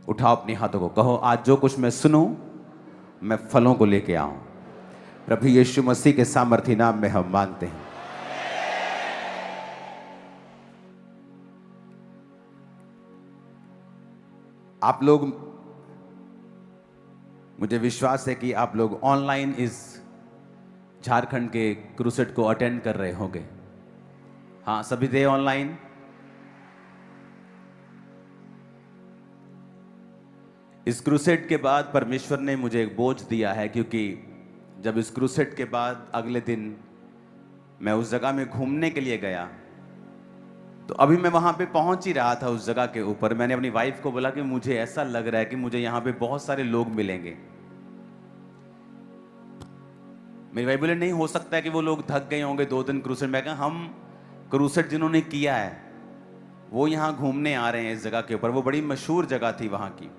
उठाओ अपने हाथों को, कहो आज जो कुछ मैं सुनूं मैं फलों को लेके आऊं। प्रभु यीशु मसीह के सामर्थी नाम में हम मांगते हैं। आप लोग, मुझे विश्वास है कि आप लोग ऑनलाइन इस झारखंड के क्रूसेड को अटेंड कर रहे होंगे। हाँ, सभी थे ऑनलाइन। इस क्रूसेड के बाद परमेश्वर ने मुझे एक बोझ दिया है, क्योंकि जब इस क्रूसेड के बाद अगले दिन मैं उस जगह में घूमने के लिए गया, तो अभी मैं वहां पे पहुंच ही रहा था उस जगह के ऊपर। मैंने अपनी वाइफ को बोला कि मुझे ऐसा लग रहा है कि मुझे यहां पे बहुत सारे लोग मिलेंगे। मेरी वाइफ बोले नहीं हो सकता है कि वो लोग थक गए होंगे 2 दिन क्रूसेड। मैं कहा हम क्रूसेड जिन्होंने किया है वो यहां घूमने आ रहे हैं इस जगह के ऊपर। वो बड़ी मशहूर जगह थी वहां की।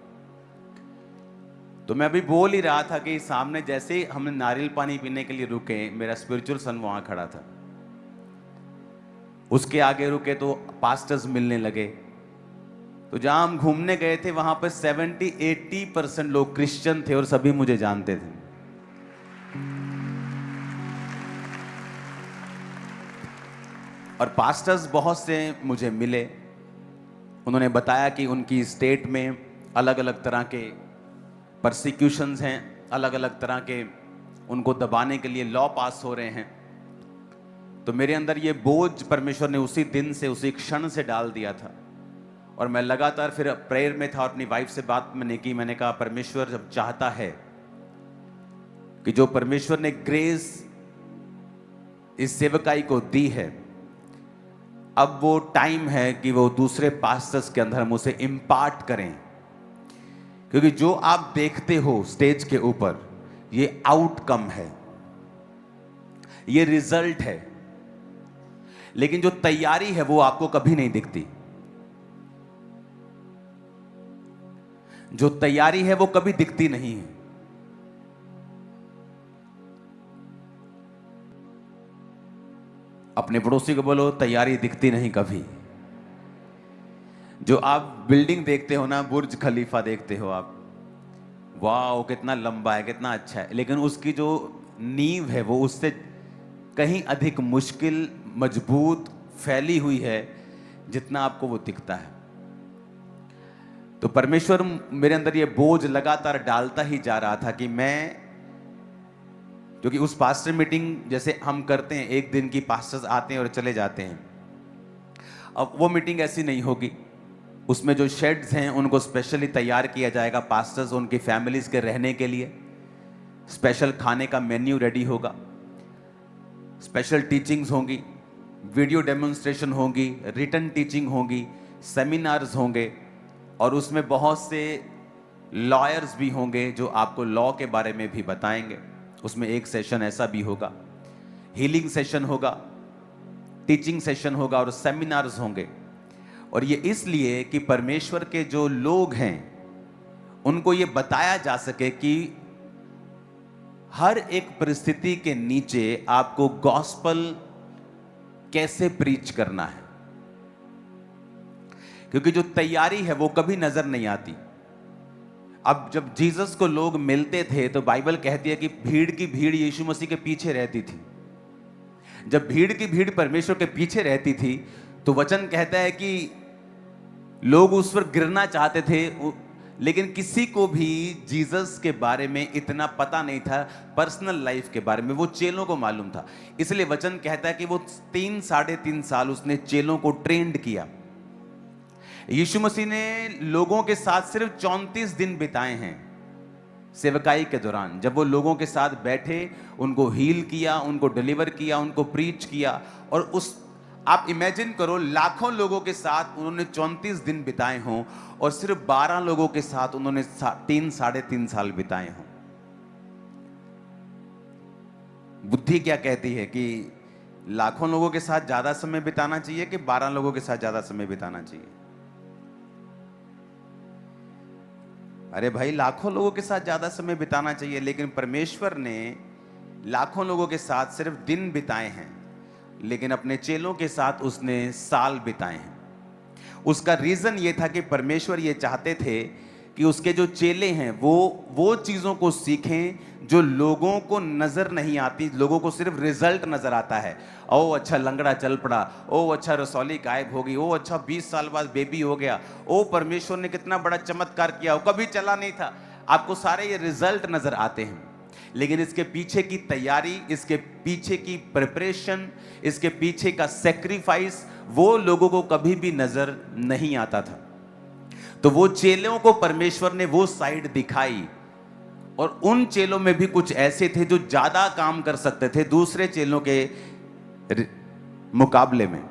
तो मैं अभी बोल ही रहा था कि सामने जैसे ही हमने नारियल पानी पीने के लिए रुके, मेरा स्पिरिचुअल सन वहां खड़ा था। उसके आगे रुके तो पास्टर्स मिलने लगे। तो जहां हम घूमने गए थे वहां पर 70-80% लोग क्रिश्चियन थे और सभी मुझे जानते थे। और पास्टर्स बहुत से मुझे मिले। उन्होंने बताया कि उनकी स्टेट में अलग अलग तरह के परसिक्यूशंस हैं, अलग अलग तरह के उनको दबाने के लिए लॉ पास हो रहे हैं। तो मेरे अंदर ये बोझ परमेश्वर ने उसी दिन से, उसी क्षण से डाल दिया था। और मैं लगातार फिर प्रेयर में था और अपनी वाइफ से बात मैंने की। मैंने कहा परमेश्वर जब चाहता है कि जो परमेश्वर ने ग्रेस इस सेवकाई को दी है, अब वो टाइम है कि वो दूसरे पास्टर्स के अंदर हम उसे इम्पार्ट करें। क्योंकि जो आप देखते हो स्टेज के ऊपर, ये आउटकम है, ये रिजल्ट है, लेकिन जो तैयारी है वो आपको कभी नहीं दिखती। जो तैयारी है वो कभी दिखती नहीं है। अपने पड़ोसी को बोलो तैयारी दिखती नहीं कभी। जो आप बिल्डिंग देखते हो ना, बुर्ज खलीफा देखते हो आप, वाह कितना लंबा है, कितना अच्छा है, लेकिन उसकी जो नींव है वो उससे कहीं अधिक मुश्किल, मजबूत, फैली हुई है जितना आपको वो दिखता है। तो परमेश्वर मेरे अंदर ये बोझ लगातार डालता ही जा रहा था कि मैं, क्योंकि उस पास्टर मीटिंग जैसे हम करते हैं, एक दिन की पास्टर्स आते हैं और चले जाते हैं, अब वो मीटिंग ऐसी नहीं होगी। उसमें जो शेड्स हैं उनको स्पेशली तैयार किया जाएगा पास्टर्स, उनकी फैमिलीज के रहने के लिए। स्पेशल खाने का मेन्यू रेडी होगा, स्पेशल टीचिंग्स होंगी, वीडियो डेमोन्स्ट्रेशन होगी, रिटन टीचिंग होगी, सेमिनार्स होंगे, और उसमें बहुत से लॉयर्स भी होंगे जो आपको लॉ के बारे में भी बताएंगे। उसमें एक सेशन ऐसा भी होगा, हीलिंग सेशन होगा, टीचिंग सेशन होगा और सेमिनार्स होंगे। और ये इसलिए कि परमेश्वर के जो लोग हैं उनको ये बताया जा सके कि हर एक परिस्थिति के नीचे आपको गॉस्पल कैसे प्रीच करना है। क्योंकि जो तैयारी है वो कभी नजर नहीं आती। अब जब जीसस को लोग मिलते थे तो बाइबल कहती है कि भीड़ की भीड़ यीशु मसीह के पीछे रहती थी। जब भीड़ की भीड़ परमेश्वर के पीछे रहती थी तो वचन कहता है कि लोग उस पर गिरना चाहते थे, लेकिन किसी को भी जीसस के बारे में इतना पता नहीं था, पर्सनल लाइफ के बारे में। वो चेलों को मालूम था। इसलिए वचन कहता है कि वो 3-3.5 साल उसने चेलों को ट्रेंड किया। यीशु मसीह ने लोगों के साथ सिर्फ 34 दिन बिताए हैं सेवकाई के दौरान। जब वो लोगों के साथ बैठे, उनको हील किया, उनको डिलीवर किया, उनको प्रीच किया। और उस, आप इमेजिन करो, लाखों लोगों के साथ उन्होंने 34 दिन बिताए हों और सिर्फ 12 लोगों के साथ उन्होंने 3-3.5 साल बिताए हों। बुद्धि क्या कहती है कि लाखों लोगों के साथ ज्यादा समय बिताना चाहिए कि 12 लोगों के साथ ज्यादा समय बिताना चाहिए? अरे भाई, लाखों लोगों के साथ ज्यादा समय बिताना चाहिए, लेकिन परमेश्वर ने लाखों लोगों के साथ सिर्फ दिन बिताए हैं, लेकिन अपने चेलों के साथ उसने साल बिताए हैं। उसका रीजन ये था कि परमेश्वर ये चाहते थे कि उसके जो चेले हैं वो चीज़ों को सीखें जो लोगों को नज़र नहीं आती, लोगों को सिर्फ रिजल्ट नज़र आता है। ओ अच्छा लंगड़ा चल पड़ा, ओ अच्छा रसौली गायब हो गई, ओ अच्छा 20 साल बाद बेबी हो गया, ओ परमेश्वर ने कितना बड़ा चमत्कार किया, वो कभी चला नहीं था। आपको सारे ये रिजल्ट नज़र आते हैं, लेकिन इसके पीछे की तैयारी, इसके पीछे की प्रिपरेशन, इसके पीछे का सेक्रीफाइस वो लोगों को कभी भी नज़र नहीं आता था। तो वो चेलों को परमेश्वर ने वो साइड दिखाई, और उन चेलों में भी कुछ ऐसे थे जो ज्यादा काम कर सकते थे दूसरे चेलों के मुकाबले में।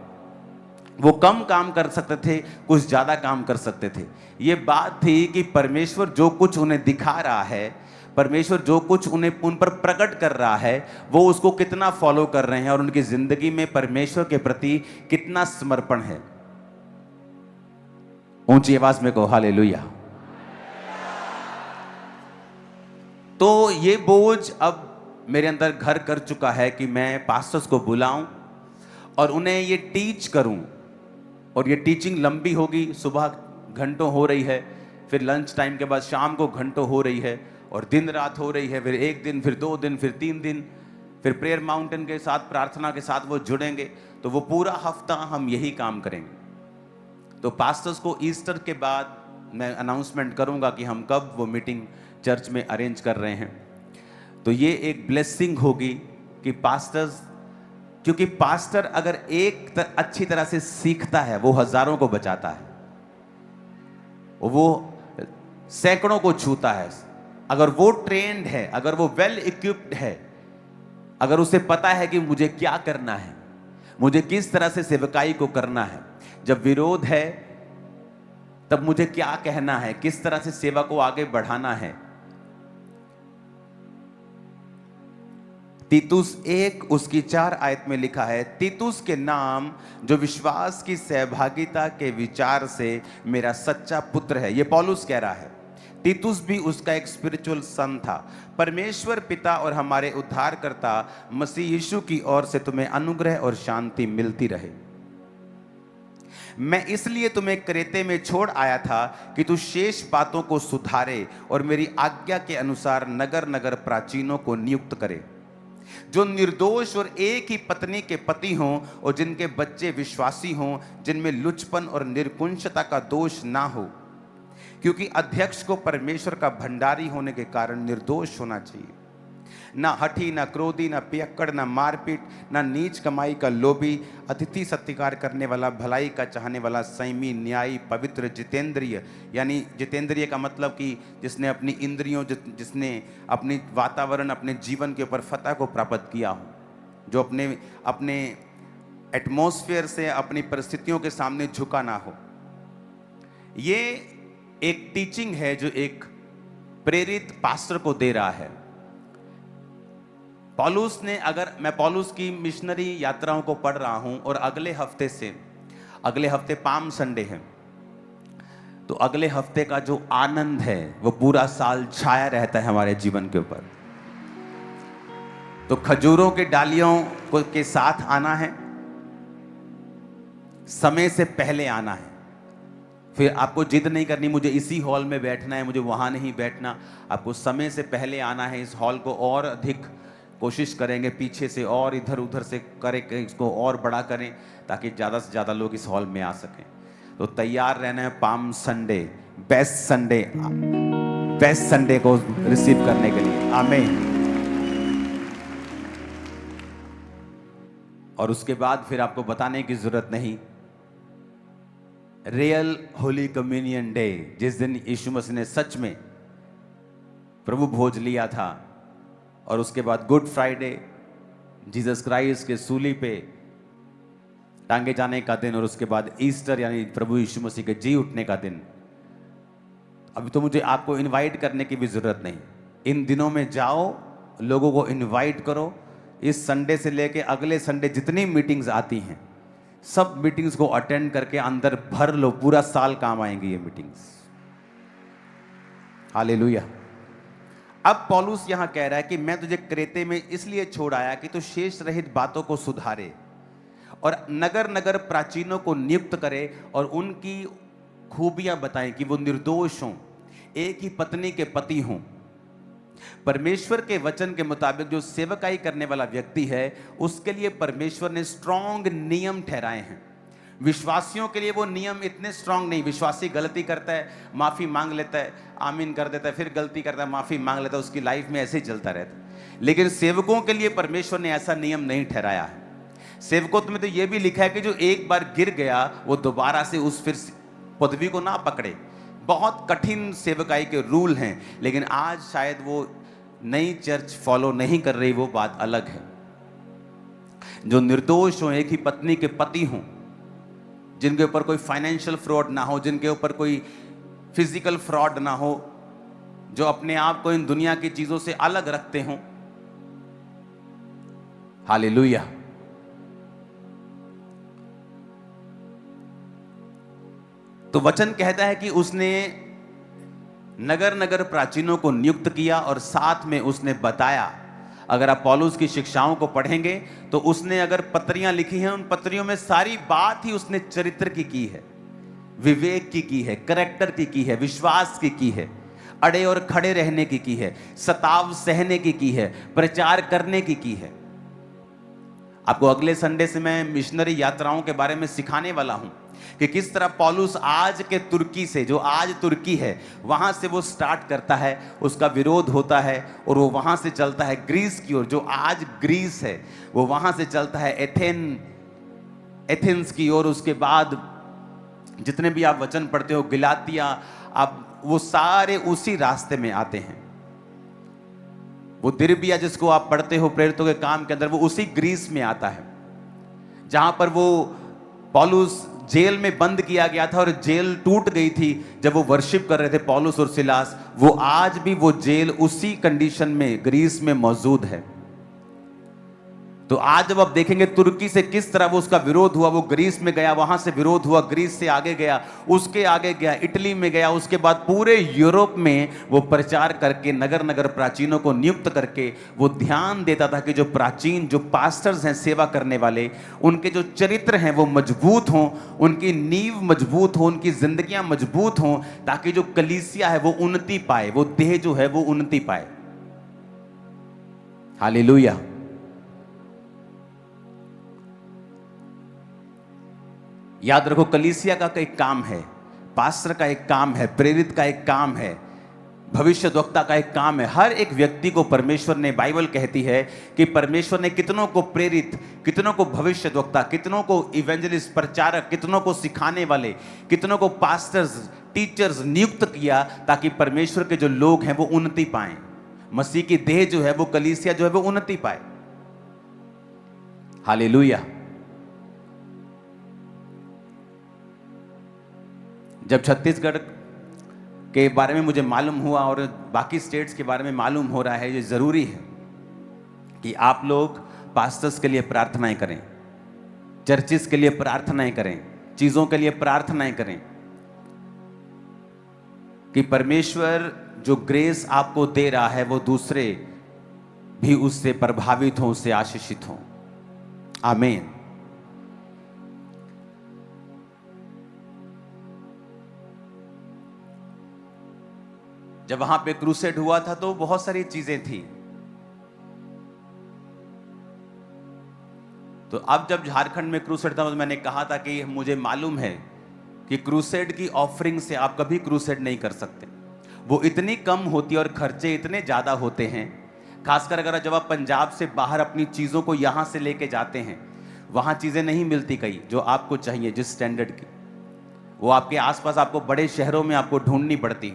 वो कम काम कर सकते थे, कुछ ज्यादा काम कर सकते थे। ये बात थी कि परमेश्वर जो कुछ उन्हें दिखा रहा है, परमेश्वर जो कुछ उन्हें उन पर प्रकट कर रहा है, वो उसको कितना फॉलो कर रहे हैं और उनकी जिंदगी में परमेश्वर के प्रति कितना समर्पण है। ऊंची आवाज में कहो हालेलुया। तो ये बोझ अब मेरे अंदर घर कर चुका है कि मैं पास्टर्स को बुलाऊं और उन्हें ये टीच करूं, और ये टीचिंग लंबी होगी, सुबह घंटों हो रही है, फिर लंच टाइम के बाद शाम को घंटों हो रही है, और दिन रात हो रही है, फिर 1 दिन, फिर 2 दिन, फिर 3 दिन, फिर प्रेयर माउंटेन के साथ, प्रार्थना के साथ वो जुड़ेंगे। तो वो पूरा हफ्ता हम यही काम करेंगे। तो पास्टर्स को ईस्टर के बाद मैं अनाउंसमेंट करूंगा कि हम कब वो मीटिंग चर्च में अरेंज कर रहे हैं। तो ये एक ब्लेसिंग होगी कि पास्टर्स, क्योंकि पास्टर अगर अच्छी तरह से सीखता है, वो हजारों को बचाता है, वो सैकड़ों को छूता है। अगर वो ट्रेंड है, अगर वो वेल इक्विप्ड है, अगर उसे पता है कि मुझे क्या करना है, मुझे किस तरह से सेवकाई को करना है, जब विरोध है तब मुझे क्या कहना है, किस तरह से सेवा को आगे बढ़ाना है। तीतुस 1 उसकी 4 आयत में लिखा है, तीतुस के नाम जो विश्वास की सहभागिता के विचार से मेरा सच्चा पुत्र है। ये पौलुस कह रहा है। तीतुस भी उसका एक स्पिरिचुअल सन था। परमेश्वर पिता और हमारे उद्धारकर्ता मसीह यीशु की ओर से तुम्हें अनुग्रह और शांति मिलती रहे। मैं इसलिए तुम्हें क्रेते में छोड़ आया था कि तू शेष बातों को सुधारे और मेरी आज्ञा के अनुसार नगर नगर प्राचीनों को नियुक्त करे, जो निर्दोष और एक ही पत्नी के पति हों और जिनके बच्चे विश्वासी हों, जिनमें लुचपन और निर्कुंशता का दोष ना हो, क्योंकि अध्यक्ष को परमेश्वर का भंडारी होने के कारण निर्दोष होना चाहिए। ना हठी, ना क्रोधी, ना पियक्कड़, ना मारपीट, ना नीच कमाई का लोभी, अतिथि सत्कार करने वाला, भलाई का चाहने वाला, संयमी, न्यायी, पवित्र, जितेंद्रिय। यानी जितेंद्रिय का मतलब कि जिसने अपनी इंद्रियों, जिसने अपनी वातावरण, अपने जीवन के ऊपर फतह को प्राप्त किया हो, जो अपने एटमॉस्फेयर से, अपनी परिस्थितियों के सामने झुका ना हो। ये एक टीचिंग है जो एक प्रेरित पास्टर को दे रहा है। पौलुस ने, अगर मैं पौलुस की मिशनरी यात्राओं को पढ़ रहा हूं और अगले हफ्ते पाम संडे है, तो अगले हफ्ते का जो आनंद है वो पूरा साल छाया रहता है हमारे जीवन के ऊपर। तो खजूरों के डालियों के साथ आना है, समय से पहले आना है। फिर आपको जिद नहीं करनी मुझे इसी हॉल में बैठना है, मुझे वहां नहीं बैठना। आपको समय से पहले आना है। इस हॉल को और अधिक कोशिश करेंगे पीछे से और इधर उधर से करें, इसको और बड़ा करें ताकि ज़्यादा से ज़्यादा लोग इस हॉल में आ सकें। तो तैयार रहना है पाम संडे, बेस्ट संडे को रिसीव करने के लिए। आमीन। और उसके बाद फिर आपको बताने की जरूरत नहीं, रियल होली कम्युनियन डे, जिस दिन यीशु मसीह ने सच में प्रभु भोज लिया था, और उसके बाद गुड फ्राइडे, जीसस क्राइस्ट के सूली पे टांगे जाने का दिन, और उसके बाद ईस्टर यानी प्रभु यीशु मसीह के जी उठने का दिन। अभी तो मुझे आपको इनवाइट करने की भी जरूरत नहीं। इन दिनों में जाओ, लोगों को इनवाइट करो। इस संडे से लेके अगले संडे जितनी मीटिंग्स आती हैं, सब मीटिंग्स को अटेंड करके अंदर भर लो। पूरा साल काम आएंगी ये मीटिंग्स। हालेलुया। अब पौलुस यहां कह रहा है कि मैं तुझे क्रेते में इसलिए छोड़ आया कि तू शेष रहित बातों को सुधारे और नगर नगर प्राचीनों को नियुक्त करे और उनकी खूबियां बताएं कि वो निर्दोष हों, एक ही पत्नी के पति हों। परमेश्वर के वचन के मुताबिक जो सेवकाई करने वाला व्यक्ति है, उसके लिए परमेश्वर ने स्ट्रॉन्ग नियम ठहराए हैं। विश्वासियों के लिए वो नियम इतने स्ट्रांग नहीं। विश्वासी गलती करता है, माफी मांग लेता है, आमीन कर देता है, फिर गलती करता है, माफी मांग लेता है, उसकी लाइफ में ऐसे ही चलता रहता है। लेकिन सेवकों के लिए परमेश्वर ने ऐसा नियम नहीं ठहराया है। सेवकों में तो ये भी लिखा है कि जो एक बार गिर गया वो दोबारा से उस फिर पदवी को ना पकड़े। बहुत कठिन सेवकाई के रूल हैं, लेकिन आज शायद वो नई चर्च फॉलो नहीं कर रही, वो बात अलग है। जो निर्दोष हो, एक ही पत्नी के पति हों, जिनके ऊपर कोई फाइनेंशियल फ्रॉड ना हो, जिनके ऊपर कोई फिजिकल फ्रॉड ना हो, जो अपने आप को इन दुनिया की चीजों से अलग रखते हों। हालेलुया। तो वचन कहता है कि उसने नगर नगर प्राचीनों को नियुक्त किया और साथ में उसने बताया। अगर आप पौलुस की शिक्षाओं को पढ़ेंगे तो उसने अगर पत्रियां लिखी हैं, उन पत्रियों में सारी बात ही उसने चरित्र की है, विवेक की है, करेक्टर की है, विश्वास की है, अड़े और खड़े रहने की है, सताव सहने की है, प्रचार करने की है। आपको अगले संडे से मैं मिशनरी यात्राओं के बारे में सिखाने वाला हूं कि किस तरह पौलुस आज के तुर्की से, जो आज तुर्की है, वहां से वो स्टार्ट करता है, उसका विरोध होता है और वो वहां से चलता है ग्रीस की ओर। जो आज ग्रीस है वो वहां से चलता है एथेंस की ओर। उसके बाद जितने भी आप वचन पढ़ते हो, गलातिया, अब वो सारे उसी रास्ते में आते हैं। वो दिरबिया जिसको आप पढ़ते हो प्रेरितों के काम के अंदर, वो उसी ग्रीस में आता है जहां पर वो पौलुस जेल में बंद किया गया था और जेल टूट गई थी जब वो वर्शिप कर रहे थे पौलुस और सिलास। वो आज भी वो जेल उसी कंडीशन में ग्रीस में मौजूद है। तो आज जब आप देखेंगे तुर्की से किस तरह वो उसका विरोध हुआ, वो ग्रीस में गया, वहां से विरोध हुआ, ग्रीस से आगे गया, उसके आगे गया, इटली में गया, उसके बाद पूरे यूरोप में वो प्रचार करके नगर नगर प्राचीनों को नियुक्त करके वो ध्यान देता था कि जो प्राचीन, जो पास्टर्स हैं, सेवा करने वाले, उनके जो चरित्र हैं वो मजबूत हों, उनकी नींव मजबूत हो, उनकी जिंदगियां मजबूत हों, ताकि जो कलीसिया है वो उन्नति पाए, वो देह जो है वो उन्नति पाए। हालेलुया। याद रखो, कलीसिया का एक काम है, पास्टर का एक काम है, प्रेरित का एक काम है, भविष्यद्वक्ता का एक काम है। हर एक व्यक्ति को परमेश्वर ने, बाइबल कहती है कि परमेश्वर ने कितनों को प्रेरित, कितनों को भविष्यद्वक्ता, कितनों को इवेंजलिस्ट, प्रचारक, कितनों को सिखाने वाले, कितनों को पास्टर्स, टीचर्स नियुक्त किया, ताकि परमेश्वर के जो लोग हैं वो उन्नति पाएं। मसीह की देह जो है, वो कलीसिया जो है, वो उन्नति पाए। हालेलुया। जब छत्तीसगढ़ के बारे में मुझे मालूम हुआ और बाकी स्टेट्स के बारे में मालूम हो रहा है, ये ज़रूरी है कि आप लोग पास्टर्स के लिए प्रार्थनाएं करें, चर्चिस के लिए प्रार्थनाएं करें, चीज़ों के लिए प्रार्थनाएं करें कि परमेश्वर जो ग्रेस आपको दे रहा है वो दूसरे भी उससे प्रभावित हों, उससे आशीषित हों। आमीन। जब वहां पे क्रूसेड हुआ था तो बहुत सारी चीजें थी। तो अब जब झारखंड में क्रूसेड था तो मैंने कहा था कि मुझे मालूम है कि क्रूसेड की ऑफरिंग से आप कभी क्रूसेड नहीं कर सकते। वो इतनी कम होती है और खर्चे इतने ज्यादा होते हैं। खासकर अगर जब आप पंजाब से बाहर अपनी चीजों को यहां से लेके जाते हैं, वहां चीजें नहीं मिलती कई जो आपको चाहिए, जिस स्टैंडर्ड की, वो आपके आसपास आपको बड़े शहरों में आपको ढूंढनी पड़ती।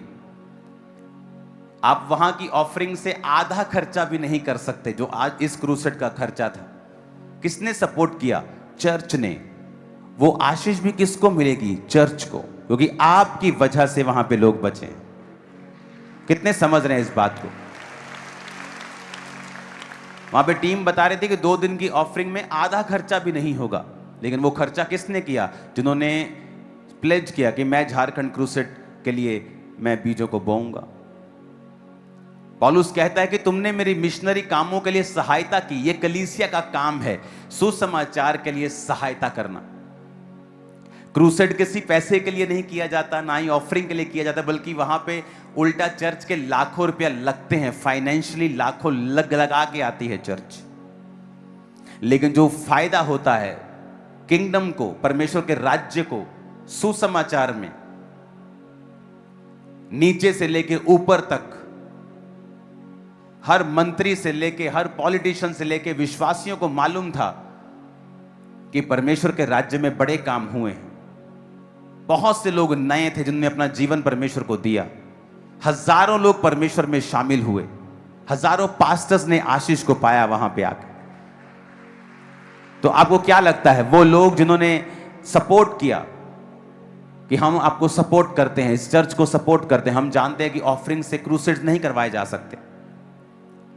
आप वहां की ऑफरिंग से आधा खर्चा भी नहीं कर सकते जो आज इस क्रूसेड का खर्चा था। किसने सपोर्ट किया? चर्च ने। वो आशीष भी किसको मिलेगी? चर्च को, क्योंकि आपकी वजह से वहां पे लोग बचे। कितने समझ रहे हैं इस बात को? वहां पे टीम बता रही थी कि 2 दिन की ऑफरिंग में आधा खर्चा भी नहीं होगा, लेकिन वो खर्चा किसने किया? जिन्होंने प्लेज किया कि मैं झारखंड क्रूसेड के लिए मैं बीजों को बोऊंगा। पौलुस कहता है कि तुमने मेरी मिशनरी कामों के लिए सहायता की। यह कलीसिया का काम है, सुसमाचार के लिए सहायता करना। क्रूसेड किसी पैसे के लिए नहीं किया जाता, ना ही ऑफरिंग के लिए किया जाता, बल्कि वहां पे उल्टा चर्च के लाखों रुपया लगते हैं, फाइनेंशियली लाखों लगा के आती है चर्च। लेकिन जो फायदा होता है किंगडम को, परमेश्वर के राज्य को सुसमाचार में, नीचे से लेके ऊपर तक, हर मंत्री से लेके हर पॉलिटिशियन से लेके विश्वासियों को मालूम था कि परमेश्वर के राज्य में बड़े काम हुए हैं। बहुत से लोग नए थे जिन्होंने अपना जीवन परमेश्वर को दिया। हजारों लोग परमेश्वर में शामिल हुए, हजारों पास्टर्स ने आशीष को पाया वहां पे आकर। तो आपको क्या लगता है, वो लोग जिन्होंने सपोर्ट किया कि हम आपको सपोर्ट करते हैं, इस चर्च को सपोर्ट करते हैं, हम जानते हैं कि ऑफरिंग से क्रूसेड नहीं करवाए जा सकते।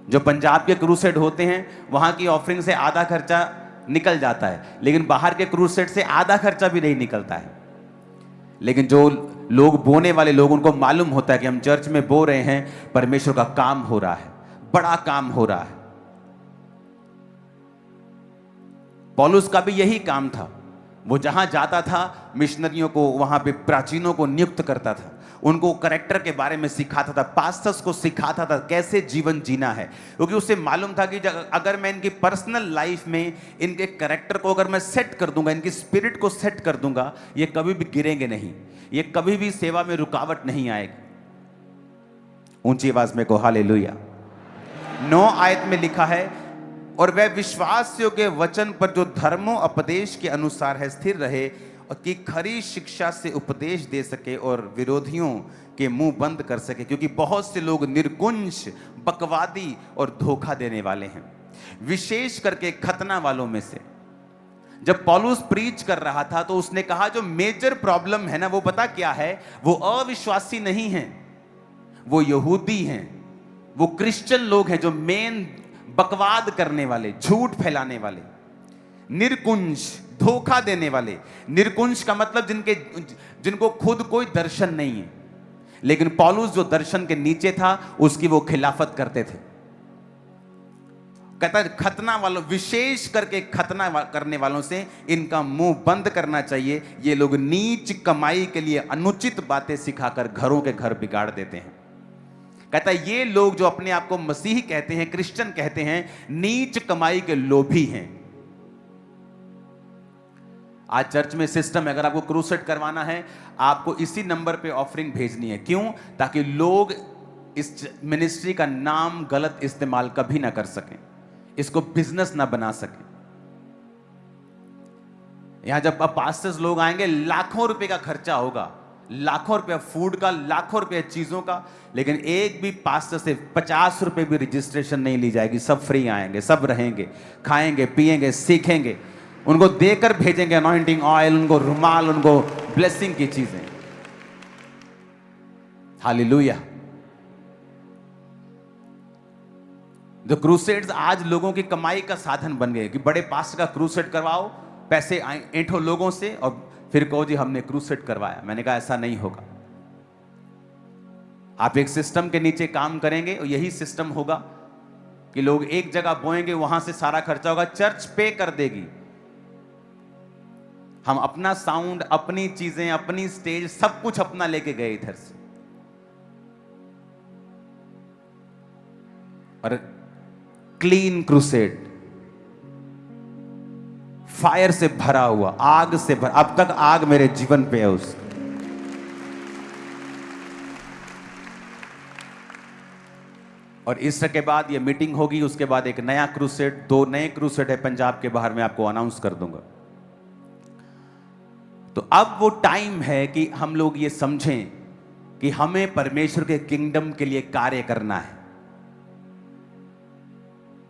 जो पंजाब के क्रूसेड होते हैं वहां की ऑफरिंग से आधा खर्चा निकल जाता है, लेकिन बाहर के क्रूसेड से आधा खर्चा भी नहीं निकलता है। लेकिन जो लोग, बोने वाले लोग, उनको मालूम होता है कि हम चर्च में बो रहे हैं, परमेश्वर का काम हो रहा है, बड़ा काम हो रहा है। पौलुस का भी यही काम था। वो जहां जाता था मिशनरियों को, वहां पे प्राचीनों को नियुक्त करता था, उनको करेक्टर के बारे में सिखाता था, पास्टर्स को सिखाता था कैसे जीवन जीना है, क्योंकि उसे मालूम था कि अगर मैं इनकी पर्सनल लाइफ में इनके करेक्टर को अगर मैं सेट कर दूंगा, इनकी स्पिरिट को सेट कर दूंगा, ये कभी भी गिरेंगे नहीं, ये कभी भी सेवा में रुकावट नहीं आएगी। ऊंची आवाज में को हालेलुया। 9 आयत में लिखा है, और वह विश्वासियों के वचन पर जो धर्मोपदेश के अनुसार है स्थिर रहे, और कि खरी शिक्षा से उपदेश दे सके और विरोधियों के मुंह बंद कर सके, क्योंकि बहुत से लोग निर्कुंज, बकवादी और धोखा देने वाले हैं, विशेष करके खतना वालों में से। जब पौलुस प्रीच कर रहा था तो उसने कहा जो मेजर प्रॉब्लम है ना, वो पता क्या है, वो अविश्वासी नहीं है, वो यहूदी हैं, वो क्रिश्चियन लोग हैं, जो मेन बकवाद करने वाले, झूठ फैलाने वाले, निर्कुंज, धोखा देने वाले। निर्कुंज का मतलब जिनको खुद कोई दर्शन नहीं है, लेकिन पौलुस जो दर्शन के नीचे था उसकी वो खिलाफत करते थे। कहता है खतना वालों, विशेष करके खतना करने वालों से इनका मुंह बंद करना चाहिए। ये लोग नीच कमाई के लिए अनुचित बातें सिखाकर घरों के घर बिगाड़ देते हैं। कहता है ये लोग जो अपने आप को मसीही कहते हैं, क्रिश्चियन कहते हैं, नीच कमाई के लोभी हैं। आज चर्च में सिस्टम है, अगर आपको क्रूसेड करवाना है, आपको इसी नंबर पे ऑफरिंग भेजनी है। क्यों? ताकि लोग इस मिनिस्ट्री का नाम गलत इस्तेमाल कभी ना कर सकें, इसको बिजनेस ना बना सकें। यहां जब पास्टर्स लोग आएंगे, लाखों रुपए का खर्चा होगा, लाखों रुपया फूड का, लाखों रुपया चीजों का, लेकिन एक भी पास्टर से 50 रुपए भी रजिस्ट्रेशन नहीं ली जाएगी। सब फ्री आएंगे, सब रहेंगे, खाएंगे, पिएंगे, सीखेंगे, उनको देकर भेजेंगे अनॉइंटिंग ऑयल, उनको रुमाल, उनको ब्लेसिंग की चीजें। हालेलुया। जो क्रूसेड्स आज लोगों की कमाई का साधन बन गए कि बड़े पास्टर का क्रूसेड करवाओ, पैसे ऐंठो लोगों से और फिर कहो जी हमने क्रूसेड करवाया। मैंने कहा ऐसा नहीं होगा। आप एक सिस्टम के नीचे काम करेंगे और यही सिस्टम होगा कि लोग एक जगह बोएंगे, वहां से सारा खर्चा होगा, चर्च पे कर देगी। हम अपना साउंड, अपनी चीजें, अपनी स्टेज, सब कुछ अपना लेके गए इधर से, और क्लीन क्रूसेड, फायर से भरा हुआ, आग से भरा। अब तक आग मेरे जीवन पे है उस। और इसके बाद ये मीटिंग होगी, उसके बाद एक नया क्रूसेड, 2 नए क्रूसेड है पंजाब के बाहर, मैं आपको अनाउंस कर दूंगा। तो अब वो टाइम है कि हम लोग ये समझें कि हमें परमेश्वर के किंगडम के लिए कार्य करना है।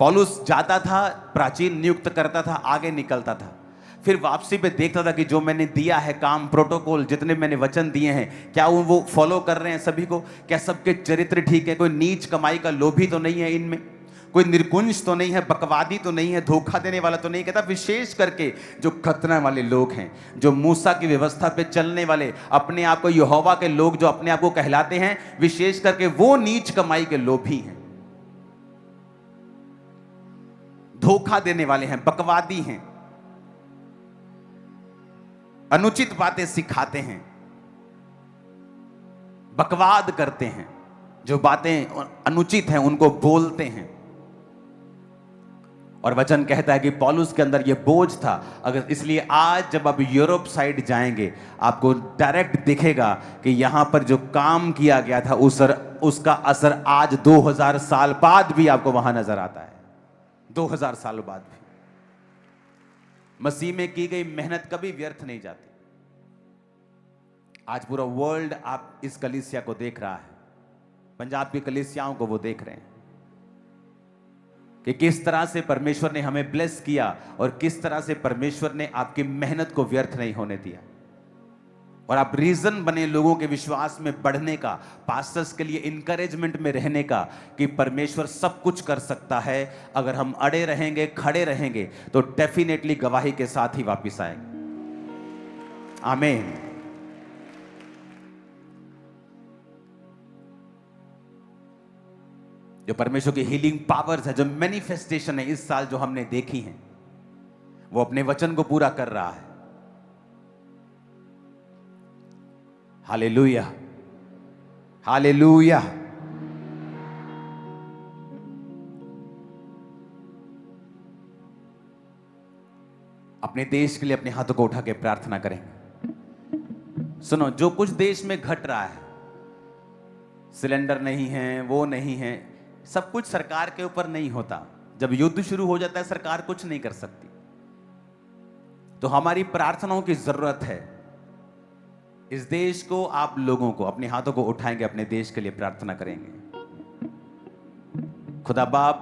पौलुस जाता था, प्राचीन नियुक्त करता था, आगे निकलता था, फिर वापसी पे देखता था कि जो मैंने दिया है काम, प्रोटोकॉल, जितने मैंने वचन दिए हैं, क्या वो फॉलो कर रहे हैं सभी को? क्या सबके चरित्र ठीक है? कोई नीच कमाई का लोभी तो नहीं है इनमें? कोई निर्कुंज तो नहीं है? बकवादी तो नहीं है? धोखा देने वाला तो नहीं? कहता विशेष करके जो खतना वाले लोग हैं, जो मूसा की व्यवस्था पे चलने वाले, अपने आप को यहोवा के लोग जो अपने आप को कहलाते हैं, विशेष करके वो नीच कमाई के लोभी हैं, धोखा देने वाले हैं, बकवादी हैं। अनुचित बातें सिखाते हैं, बकवाद करते हैं, जो बातें अनुचित हैं उनको बोलते हैं। और वचन कहता है कि पौलुस के अंदर यह बोझ था। अगर इसलिए आज जब आप यूरोप साइड जाएंगे आपको डायरेक्ट दिखेगा कि यहां पर जो काम किया गया था उसका असर आज 2000 साल बाद भी आपको वहां नजर आता है। 2000 साल बाद भी मसीह में की गई मेहनत कभी व्यर्थ नहीं जाती। आज पूरा वर्ल्ड आप इस कलीसिया को देख रहा है, पंजाब की कलीसियाओं को वो देख रहे हैं कि किस तरह से परमेश्वर ने हमें ब्लेस किया और किस तरह से परमेश्वर ने आपकी मेहनत को व्यर्थ नहीं होने दिया। और आप रीजन बने लोगों के विश्वास में बढ़ने का, पास्टर्स के लिए इंकरेजमेंट में रहने का कि परमेश्वर सब कुछ कर सकता है। अगर हम अड़े रहेंगे, खड़े रहेंगे तो डेफिनेटली गवाही के साथ ही वापस आएंगे। आमीन। जो परमेश्वर की हीलिंग पावर्स है, जो मैनिफेस्टेशन है इस साल जो हमने देखी है, वो अपने वचन को पूरा कर रहा है। Hallelujah, hallelujah. अपने देश के लिए अपने हाथों को उठा के प्रार्थना करेंगे। सुनो, जो कुछ देश में घट रहा है, सिलेंडर नहीं है, वो नहीं है, सब कुछ सरकार के ऊपर नहीं होता। जब युद्ध शुरू हो जाता है सरकार कुछ नहीं कर सकती। तो हमारी प्रार्थनाओं की जरूरत है। इस देश को, आप लोगों को अपने हाथों को उठाएंगे, अपने देश के लिए प्रार्थना करेंगे। खुदा बाप,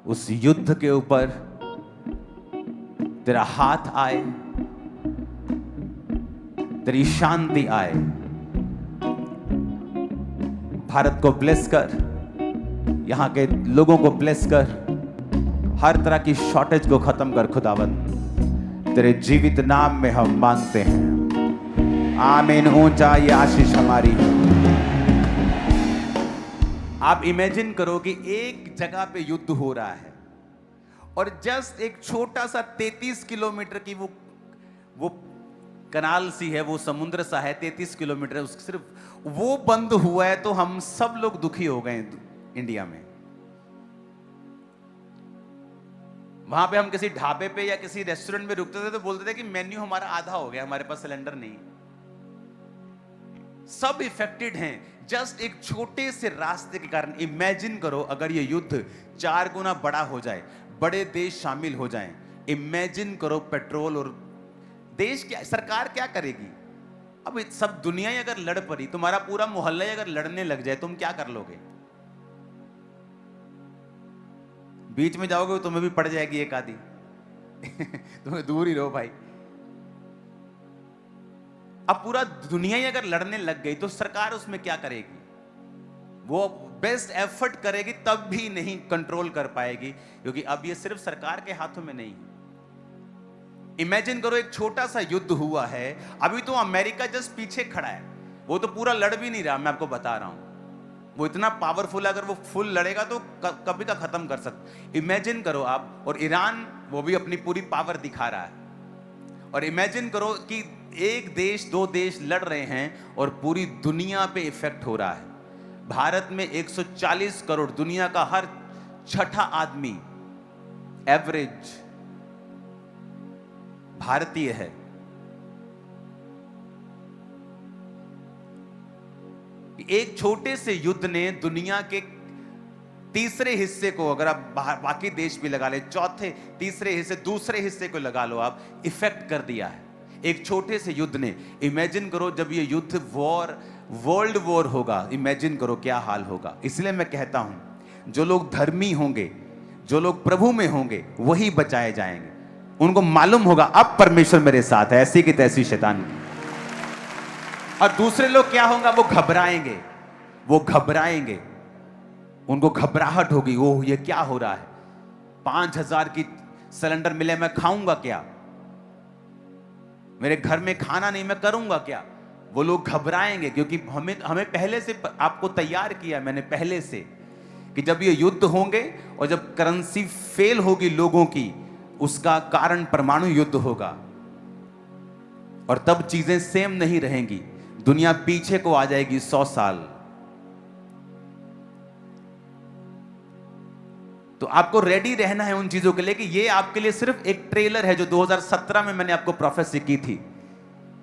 उस युद्ध के ऊपर तेरा हाथ आए, तेरी शांति आए। भारत को ब्लेस कर, यहां के लोगों को ब्लेस कर, हर तरह की शॉर्टेज को खत्म कर। खुदावंद तेरे जीवित नाम में हम मांगते हैं, आमीन। ऊंचा ये आशीष हमारी। आप इमेजिन करो कि एक जगह पे युद्ध हो रहा है और जस्ट एक छोटा सा 33 किलोमीटर की वो कनाल सी है, वो समुद्र सा है, 33 किलोमीटर, सिर्फ वो बंद हुआ है तो हम सब लोग दुखी हो गए इंडिया में। वहां पे हम किसी ढाबे पे या किसी रेस्टोरेंट में रुकते थे तो बोलते थे कि मेन्यू हमारा आधा हो गया, हमारे पास सिलेंडर नहीं। सब इफेक्टेड हैं जस्ट एक छोटे से रास्ते के कारण। इमेजिन करो अगर ये युद्ध 4 गुना बड़ा हो जाए, बड़े देश शामिल हो जाएं। इमेजिन करो पेट्रोल और देश क्या, सरकार क्या करेगी? अब सब दुनिया ही अगर लड़ पड़ी, तुम्हारा पूरा मोहल्ला ही अगर लड़ने लग जाए, तुम क्या कर लोगे? बीच में जाओगे तुम्हें भी पड़ जाएगी एक आधी तुम्हें दूर ही रहो भाई। अब पूरा दुनिया ही अगर लड़ने लग गई तो सरकार उसमें क्या करेगी? वो बेस्ट एफर्ट करेगी तब भी नहीं कंट्रोल कर पाएगी, क्योंकि अब ये सिर्फ सरकार के हाथों में नहीं है। इमेजिन करो एक छोटा सा युद्ध हुआ है, अभी तो अमेरिका जस्ट पीछे खड़ा है, वो तो पूरा लड़ भी नहीं रहा। मैं आपको बता रहा हूं वो इतना पावरफुल है, अगर वो फुल लड़ेगा तो कभी का खत्म कर सकता। इमेजिन करो आप, और ईरान वो भी अपनी पूरी पावर दिखा रहा है। और इमेजिन करो कि एक देश, 2 देश लड़ रहे हैं और पूरी दुनिया पे इफेक्ट हो रहा है। भारत में 140 करोड़, दुनिया का हर 6ठा आदमी एवरेज भारतीय है। एक छोटे से युद्ध ने दुनिया के तीसरे हिस्से को, अगर आप बाकी देश भी लगा ले, चौथे तीसरे हिस्से, दूसरे हिस्से को लगा लो आप, इफेक्ट कर दिया है एक छोटे से युद्ध ने। इमेजिन करो जब ये युद्ध वर्ल्ड वॉर होगा, इमेजिन करो क्या हाल होगा। इसलिए मैं कहता हूं जो लोग धर्मी होंगे, जो लोग प्रभु में होंगे, वही बचाए जाएंगे। उनको मालूम होगा अब परमेश्वर मेरे साथ है, ऐसी की तैसी शैतान की। और दूसरे लोग क्या होगा? वो घबराएंगे, वो घबराएंगे, उनको घबराहट होगी, ओह ये क्या हो रहा है, 5000 की सिलेंडर मिले, मैं खाऊंगा क्या, मेरे घर में खाना नहीं, मैं करूंगा क्या। वो लोग घबराएंगे क्योंकि हमें पहले से आपको तैयार किया मैंने पहले से कि जब ये युद्ध होंगे और जब करेंसी फेल होगी लोगों की, उसका कारण परमाणु युद्ध होगा। और तब चीजें सेम नहीं रहेंगी, दुनिया पीछे को आ जाएगी 100 साल। तो आपको रेडी रहना है उन चीजों के लिए कि ये आपके लिए सिर्फ एक ट्रेलर है, जो 2017 में मैंने आपको प्रोफेसी की थी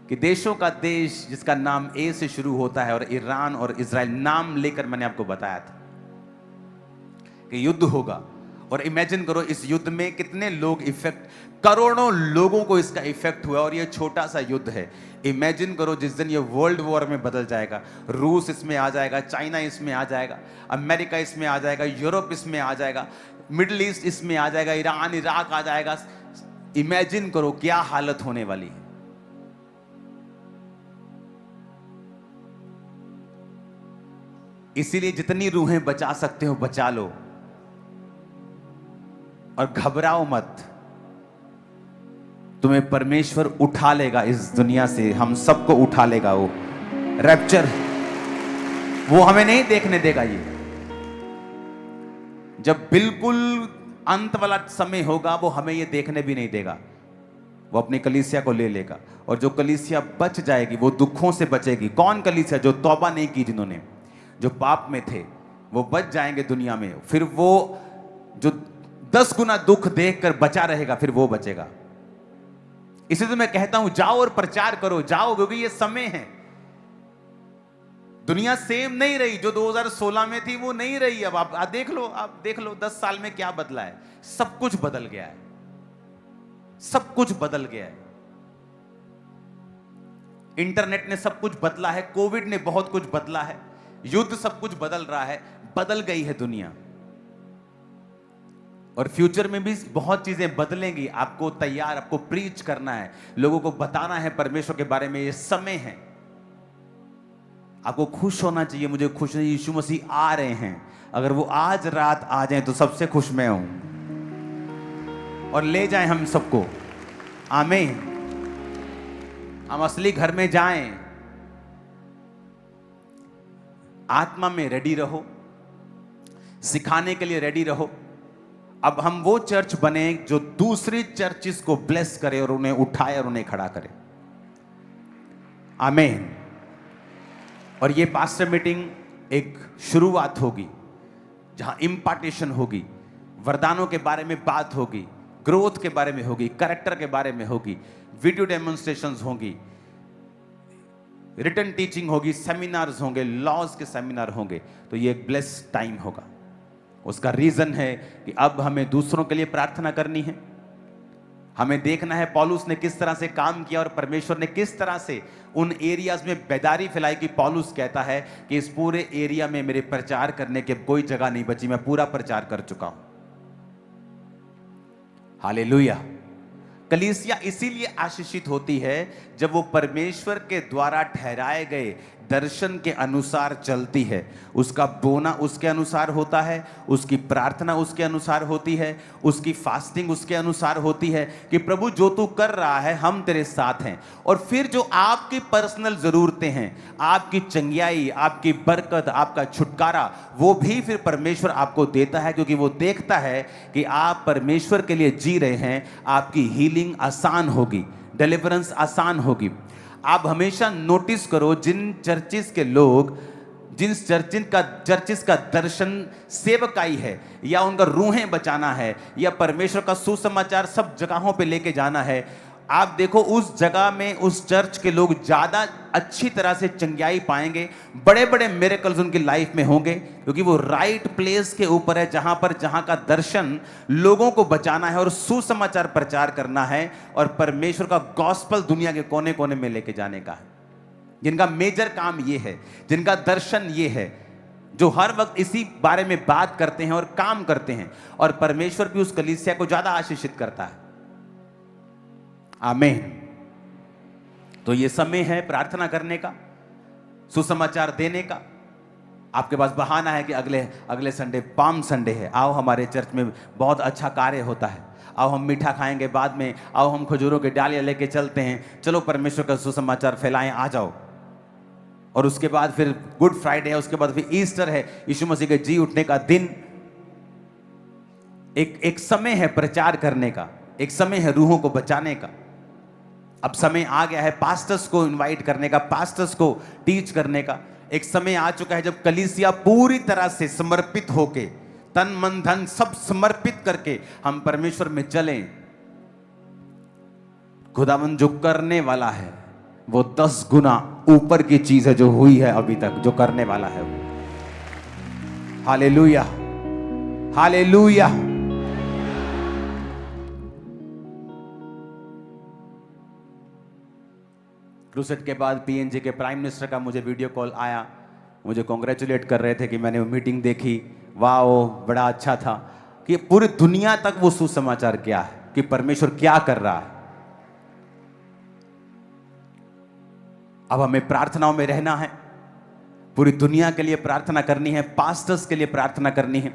कि देशों का देश जिसका नाम ए से शुरू होता है, और ईरान और इजराइल नाम लेकर मैंने आपको बताया था कि युद्ध होगा। और इमेजिन करो इस युद्ध में कितने लोग इफेक्ट, करोड़ों लोगों को इसका इफेक्ट हुआ, और ये छोटा सा युद्ध है। इमेजिन करो जिस दिन ये वर्ल्ड वॉर में बदल जाएगा, रूस इसमें आ जाएगा, चाइना इसमें आ जाएगा, अमेरिका इसमें आ जाएगा, यूरोप इसमें आ जाएगा, मिडिल ईस्ट इसमें आ जाएगा, ईरान इराक आ जाएगा। इमेजिन करो क्या हालत होने वाली है। इसीलिए जितनी रूहें बचा सकते हो बचा लो, और घबराओ मत, तुम्हें परमेश्वर उठा लेगा इस दुनिया से, हम सबको उठा लेगा। वो रैप्चर वो हमें नहीं देखने देगा। ये जब बिल्कुल अंत वाला समय होगा वो हमें ये देखने भी नहीं देगा। वो अपनी कलीसिया को ले लेगा, और जो कलीसिया बच जाएगी वो दुखों से बचेगी। कौन कलीसिया? जो तौबा नहीं की, जिन्होंने जो पाप में थे, वो बच जाएंगे दुनिया में। फिर वो जो 10 गुना दुख देखकर बचा रहेगा, फिर वो बचेगा। इसलिए तो मैं कहता हूं जाओ और प्रचार करो, जाओ, क्योंकि ये समय है। दुनिया सेम नहीं रही, जो 2016 में थी वो नहीं रही। अब आप देख लो, 10 साल में क्या बदला है। सब कुछ बदल गया है, सब कुछ बदल गया है। इंटरनेट ने सब कुछ बदला है, कोविड ने बहुत कुछ बदला है, युद्ध सब कुछ बदल रहा है, बदल गई है दुनिया। और फ्यूचर में भी बहुत चीजें बदलेंगी। आपको तैयार, आपको प्रीच करना है, लोगों को बताना है परमेश्वर के बारे में। ये समय है, आपको खुश होना चाहिए। मुझे खुश नहीं, यीशु मसीह आ रहे हैं। अगर वो आज रात आ जाएं तो सबसे खुश मैं हूं, और ले जाएं हम सबको। आमीन। हम असली घर में जाएं। आत्मा में रेडी रहो, सिखाने के लिए रेडी रहो। अब हम वो चर्च बने जो दूसरी चर्चिस को ब्लेस करे और उन्हें उठाए और उन्हें खड़ा करे। आमीन। और ये पास्टर मीटिंग एक शुरुआत होगी, जहां इम्पार्टेशन होगी, वरदानों के बारे में बात होगी, ग्रोथ के बारे में होगी, कैरेक्टर के बारे में होगी, वीडियो डेमोन्स्ट्रेशंस होंगी, रिटन टीचिंग होगी, सेमिनार्स होंगे, लॉज के सेमिनार होंगे। तो ये एक ब्लेस्ड टाइम होगा। उसका रीजन है कि अब हमें दूसरों के लिए प्रार्थना करनी है। हमें देखना है पौलुस ने किस तरह से काम किया और परमेश्वर ने किस तरह से उन एरियाज में बेदारी फैलाई कि पौलुस कहता है कि इस पूरे एरिया में मेरे प्रचार करने की कोई जगह नहीं बची, मैं पूरा प्रचार कर चुका हूं। हालेलुया। कलीसिया इसीलिए आशीषित होती है जब वो परमेश्वर के द्वारा ठहराए गए दर्शन के अनुसार चलती है। उसका बोना उसके अनुसार होता है, उसकी प्रार्थना उसके अनुसार होती है, उसकी फास्टिंग उसके अनुसार होती है कि प्रभु जो तू कर रहा है हम तेरे साथ हैं। और फिर जो आपकी पर्सनल ज़रूरतें हैं, आपकी चंगियाई, आपकी बरकत, आपका छुटकारा, वो भी फिर परमेश्वर आपको देता है, क्योंकि वो देखता है कि आप परमेश्वर के लिए जी रहे हैं। आपकी हीलिंग आसान होगी, डिलीवरेंस आसान होगी। आप हमेशा नोटिस करो, जिन चर्चिस के लोग, जिन चर्चिस का दर्शन सेवकाई है, या उनका रूहें बचाना है, या परमेश्वर का सुसमाचार सब जगहों पे लेके जाना है, आप देखो उस जगह में उस चर्च के लोग ज़्यादा अच्छी तरह से चंगाई पाएंगे, बड़े बड़े मिरेकल्स उनकी लाइफ में होंगे, क्योंकि वो राइट प्लेस के ऊपर है, जहां का दर्शन लोगों को बचाना है और सुसमाचार प्रचार करना है और परमेश्वर का गॉस्पल दुनिया के कोने कोने में लेके जाने का है। जिनका मेजर काम ये है, जिनका दर्शन ये है, जो हर वक्त इसी बारे में बात करते हैं और काम करते हैं, और परमेश्वर भी उस कलीसिया को ज़्यादा आशीषित करता है। आमीन। तो ये समय है प्रार्थना करने का, सुसमाचार देने का। आपके पास बहाना है कि अगले संडे पाम संडे है, आओ हमारे चर्च में बहुत अच्छा कार्य होता है, आओ हम मीठा खाएंगे बाद में, आओ हम खजूरों के डालियां लेके चलते हैं, चलो परमेश्वर का सुसमाचार फैलाएं, आ जाओ। और उसके बाद फिर गुड फ्राइडे है, उसके बाद फिर ईस्टर है, यीशु मसीह के जी उठने का दिन। एक समय है प्रचार करने का, एक समय है रूहों को बचाने का। अब समय आ गया है पास्टर्स को इनवाइट करने का, पास्टर्स को टीच करने का। एक समय आ चुका है जब कलीसिया पूरी तरह से समर्पित होके, तन मन धन सब समर्पित करके हम परमेश्वर में चलें। खुदावंद जो करने वाला है वो 10 गुना ऊपर की चीज है जो हुई है अभी तक, जो करने वाला है वो। Hallelujah, hallelujah. क्रूसेड के बाद पीएनजी के प्राइम मिनिस्टर का मुझे वीडियो कॉल आया, मुझे कॉन्ग्रेचुलेट कर रहे थे कि मैंने वो मीटिंग देखी, वाह बड़ा अच्छा था। कि पूरी दुनिया तक वो सुसमाचार क्या है कि परमेश्वर क्या कर रहा है। अब हमें प्रार्थनाओं में रहना है, पूरी दुनिया के लिए प्रार्थना करनी है, पास्टर्स के लिए प्रार्थना करनी है,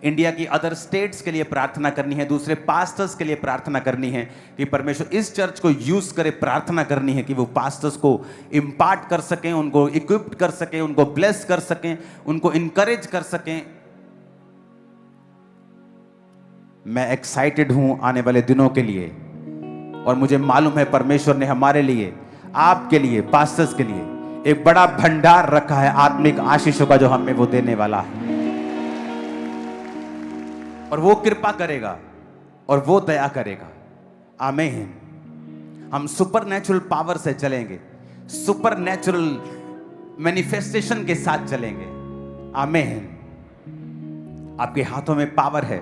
इंडिया की अदर स्टेट्स के लिए प्रार्थना करनी है, दूसरे पास्टर्स के लिए प्रार्थना करनी है कि परमेश्वर इस चर्च को यूज करे। प्रार्थना करनी है कि वो पास्टर्स को इंपार्ट कर सकें, उनको इक्विप्ड कर सकें, उनको ब्लेस कर सकें, उनको इनकरेज कर सकें। मैं एक्साइटेड हूं आने वाले दिनों के लिए, और मुझे मालूम है परमेश्वर ने हमारे लिए, आपके लिए, पास्टर्स के लिए एक बड़ा भंडार रखा है आत्मिक आशीषों का, जो हमें वो देने वाला है। और वो कृपा करेगा और वो दया करेगा। आमीन। हम सुपरनैचुरल पावर से चलेंगे, सुपरनैचुरल मैनिफेस्टेशन के साथ चलेंगे। आमीन। आपके हाथों में पावर है,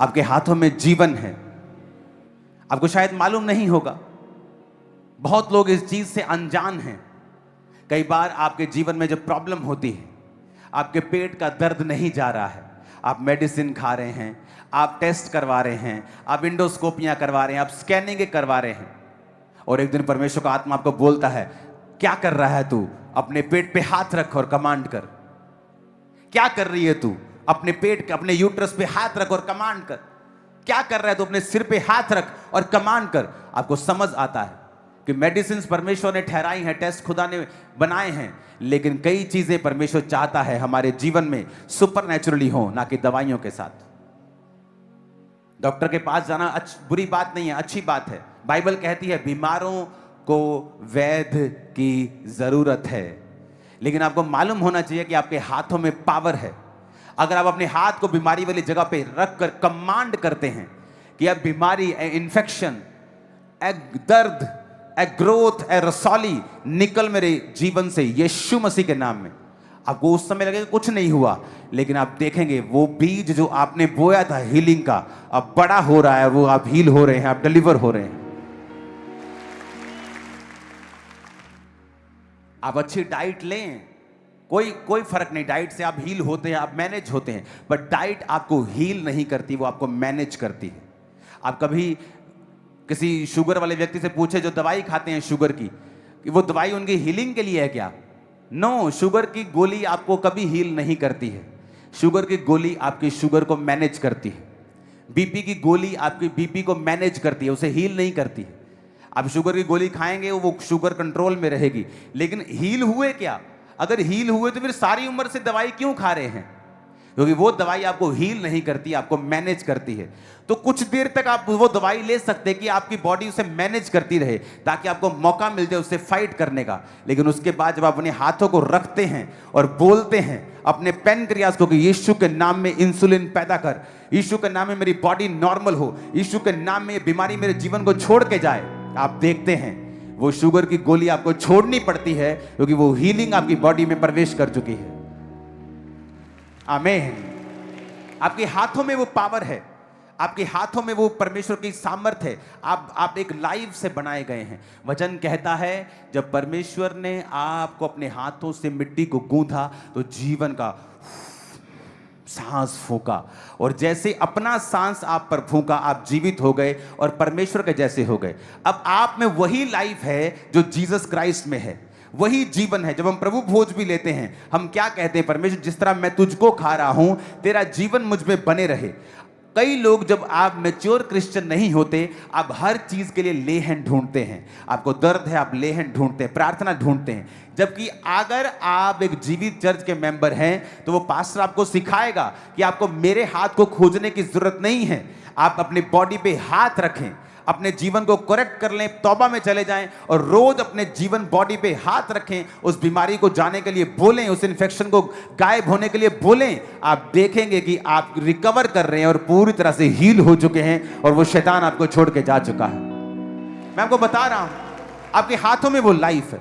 आपके हाथों में जीवन है। आपको शायद मालूम नहीं होगा, बहुत लोग इस चीज से अनजान हैं। कई बार आपके जीवन में जब प्रॉब्लम होती है, आपके पेट का दर्द नहीं जा रहा है, आप मेडिसिन खा रहे हैं, आप टेस्ट करवा रहे हैं, आप इंडोस्कोपियां करवा रहे हैं, आप स्कैनिंग करवा रहे हैं, और एक दिन परमेश्वर का आत्मा आपको बोलता है, क्या कर रहा है तू? अपने पेट पे हाथ रख और कमांड कर। क्या कर रही है तू? अपने पेट, अपने यूट्रस पे हाथ रख और कमांड कर। क्या कर रहा है तू? अपने सिर पे हाथ रख और कमांड कर। आपको समझ आता है कि मेडिसिन परमेश्वर ने ठहराई हैं, टेस्ट खुदा ने बनाए हैं, लेकिन कई चीजें परमेश्वर चाहता है हमारे जीवन में सुपरनैचुरली हो, ना कि दवाइयों के साथ। डॉक्टर के पास जाना बुरी बात नहीं है, अच्छी बात है। बाइबल कहती है बीमारों को वैद्य की जरूरत है, लेकिन आपको मालूम होना चाहिए कि आपके हाथों में पावर है। अगर आप अपने हाथ को बीमारी वाली जगह पे रख कर कमांड करते हैं कि अब बीमारी, इन्फेक्शन, दर्द, ग्रोथ, रसौली निकल मेरे जीवन से यीशु मसीह के नाम में, आपको उस समय लगेगा कुछ नहीं हुआ, लेकिन आप देखेंगे वो बीज जो आपने बोया था हीलिंग का, अब बड़ा हो रहा है, वो आप हील हो रहे हैं, आप डिलीवर हो रहे हैं। आप अच्छी डाइट लें, कोई फर्क नहीं, डाइट से आप हील होते हैं, आप मैनेज होते हैं, बट डाइट आपको हील नहीं करती, वो आपको मैनेज करती है। आप कभी किसी शुगर वाले व्यक्ति से पूछे जो दवाई खाते हैं शुगर की, कि वो दवाई उनकी हीलिंग के लिए है क्या? नो, शुगर की गोली आपको कभी हील नहीं करती है। शुगर की गोली आपकी शुगर को मैनेज करती है। बीपी की गोली आपकी बीपी को मैनेज करती है, उसे हील नहीं करती है। आप शुगर की गोली खाएंगे, वो शुगर कंट्रोल में रहेगी, लेकिन हील हुए क्या? अगर हील हुए तो फिर सारी उम्र से दवाई क्यों खा रहे हैं? क्योंकि वो दवाई आपको हील नहीं करती, आपको मैनेज करती है। तो कुछ देर तक आप वो दवाई ले सकते हैं कि आपकी बॉडी उसे मैनेज करती रहे, ताकि आपको मौका मिल जाए उससे फाइट करने का। लेकिन उसके बाद जब आप अपने हाथों को रखते हैं और बोलते हैं अपने पैनक्रियाज को कि यीशु के नाम में इंसुलिन पैदा कर, यीशु के नाम में मेरी बॉडी नॉर्मल हो, यीशु के नाम में ये बीमारी मेरे जीवन को छोड़ के जाए, आप देखते हैं वो शुगर की गोली आपको छोड़नी पड़ती है, क्योंकि वो हीलिंग आपकी बॉडी में प्रवेश कर चुकी है। आमीन। आपके हाथों में वो पावर है, आपके हाथों में वो परमेश्वर की सामर्थ है। आप एक लाइफ से बनाए गए हैं। वचन कहता है जब परमेश्वर ने आपको अपने हाथों से मिट्टी को गूंथा तो जीवन का सांस फूंका, और जैसे अपना सांस आप पर फूंका, आप जीवित हो गए और परमेश्वर के जैसे हो गए। अब आप में वही लाइफ है जो जीसस क्राइस्ट में है, वही जीवन है। जब हम प्रभु भोज भी लेते हैं, हम क्या कहते हैं? परमेश्वर जिस तरह मैं तुझको खा रहा हूं, तेरा जीवन मुझ में बने रहे। कई लोग, जब आप मैच्योर क्रिश्चियन नहीं होते, आप हर चीज के लिए लेहन ढूंढते हैं। आपको दर्द है, आप लेहन ढूंढते हैं, प्रार्थना ढूंढते हैं। जबकि अगर आप एक जीवित चर्च के मेंबर हैं तो वो पास्टर आपको सिखाएगा कि आपको मेरे हाथ को खोजने की जरूरत नहीं है। आप अपनी बॉडी पे हाथ रखें, अपने जीवन को करेक्ट कर लें, तौबा में चले जाएं और रोज अपने जीवन बॉडी पे हाथ रखें, उस बीमारी को जाने के लिए बोलें, उस इन्फेक्शन को गायब होने के लिए बोलें। आप देखेंगे कि आप रिकवर कर रहे हैं और पूरी तरह से हील हो चुके हैं और वो शैतान आपको छोड़ के जा चुका है। मैं आपको बता रहा हूं, आपके हाथों में वो लाइफ है,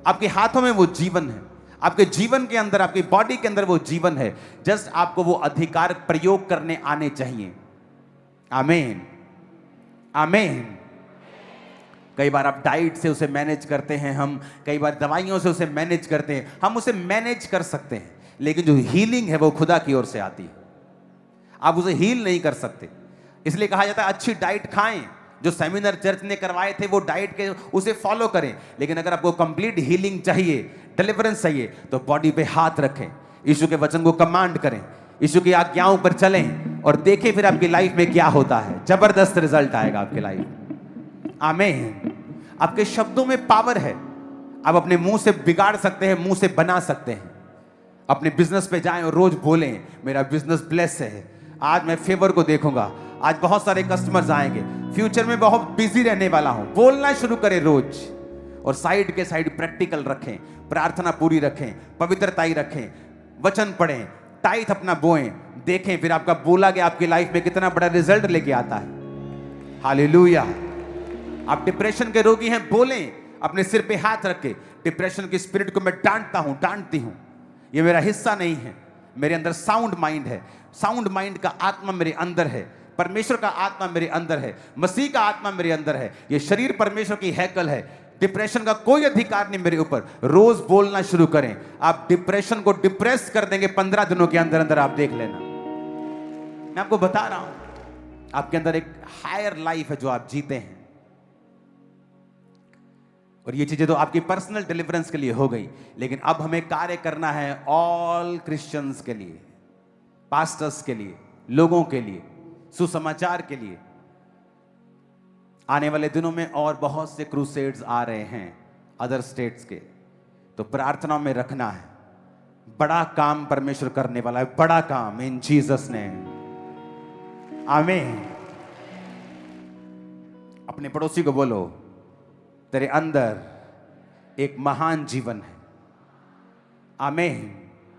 आपके हाथों में वो जीवन है, आपके जीवन के अंदर, आपकी बॉडी के अंदर वो जीवन है। जस्ट आपको वो अधिकार प्रयोग करने आने चाहिए। आमीन, आमीन। कई बार आप डाइट से उसे मैनेज करते हैं, हम कई बार दवाइयों से उसे मैनेज करते हैं, हम उसे मैनेज कर सकते हैं, लेकिन जो हीलिंग है वो खुदा की ओर से आती है। आप उसे हील नहीं कर सकते। इसलिए कहा जाता है अच्छी डाइट खाएं। जो सेमिनार चर्च ने करवाए थे वो डाइट के उसे फॉलो करें, लेकिन अगर आपको कंप्लीट हीलिंग चाहिए, डिलीवरेंस चाहिए, तो बॉडी पे हाथ रखें, यीशु के वचन को कमांड करें, यीशु की आज्ञाओं पर चलें और देखें फिर आपकी लाइफ में क्या होता है। जबरदस्त रिजल्ट आएगा आपकी लाइफ में। आमीन। आपके शब्दों में पावर है। आप अपने मुंह से बिगाड़ सकते हैं, मुंह से बना सकते हैं। अपने बिजनेस पे जाएं और रोज बोलें, मेरा बिजनेस ब्लेस है, आज मैं फेवर को देखूंगा, आज बहुत सारे कस्टमर्स आएंगे, फ्यूचर में बहुत बिजी रहने वाला हूं। बोलना शुरू करें रोज, और साइड के साइड प्रैक्टिकल रखें, प्रार्थना पूरी रखें, पवित्रताई रखें, वचन पढ़ें, टाइट अपना बोएं, देखें फिर आपका बोला गया आपकी लाइफ में कितना बड़ा रिजल्ट लेके आता है। हालेलुया। आप डिप्रेशन के रोगी हैं, बोलें अपने सिर पे हाथ रख के, डिप्रेशन की स्पिरिट को मैं डांटता हूं, डांटती हूं, ये मेरा हिस्सा नहीं है। मेरे अंदर साउंड माइंड है, साउंड माइंड का आत्मा मेरे अंदर है, परमेश्वर का आत्मा मेरे अंदर है, मसीह का आत्मा मेरे अंदर है, ये शरीर परमेश्वर की हैकल है, डिप्रेशन का कोई अधिकार नहीं मेरे ऊपर। रोज बोलना शुरू करें, आप डिप्रेशन को डिप्रेस कर देंगे 15 दिनों के अंदर अंदर। आप देख लेना, मैं आपको बता रहा हूं, आपके अंदर एक हायर लाइफ है जो आप जीते हैं। और ये चीजें तो आपकी पर्सनल डिलीवरेंस के लिए हो गई, लेकिन अब हमें कार्य करना है ऑल क्रिश्चियंस के लिए, पास्टर्स के लिए, लोगों के लिए, सुसमाचार के लिए। आने वाले दिनों में और बहुत से क्रूसेड्स आ रहे हैं अदर स्टेट्स के, तो प्रार्थना में रखना है। बड़ा काम परमेश्वर करने वाला है, बड़ा काम, इन जीसस नेम, आमीन। अपने पड़ोसी को बोलो, तेरे अंदर एक महान जीवन है। आमीन।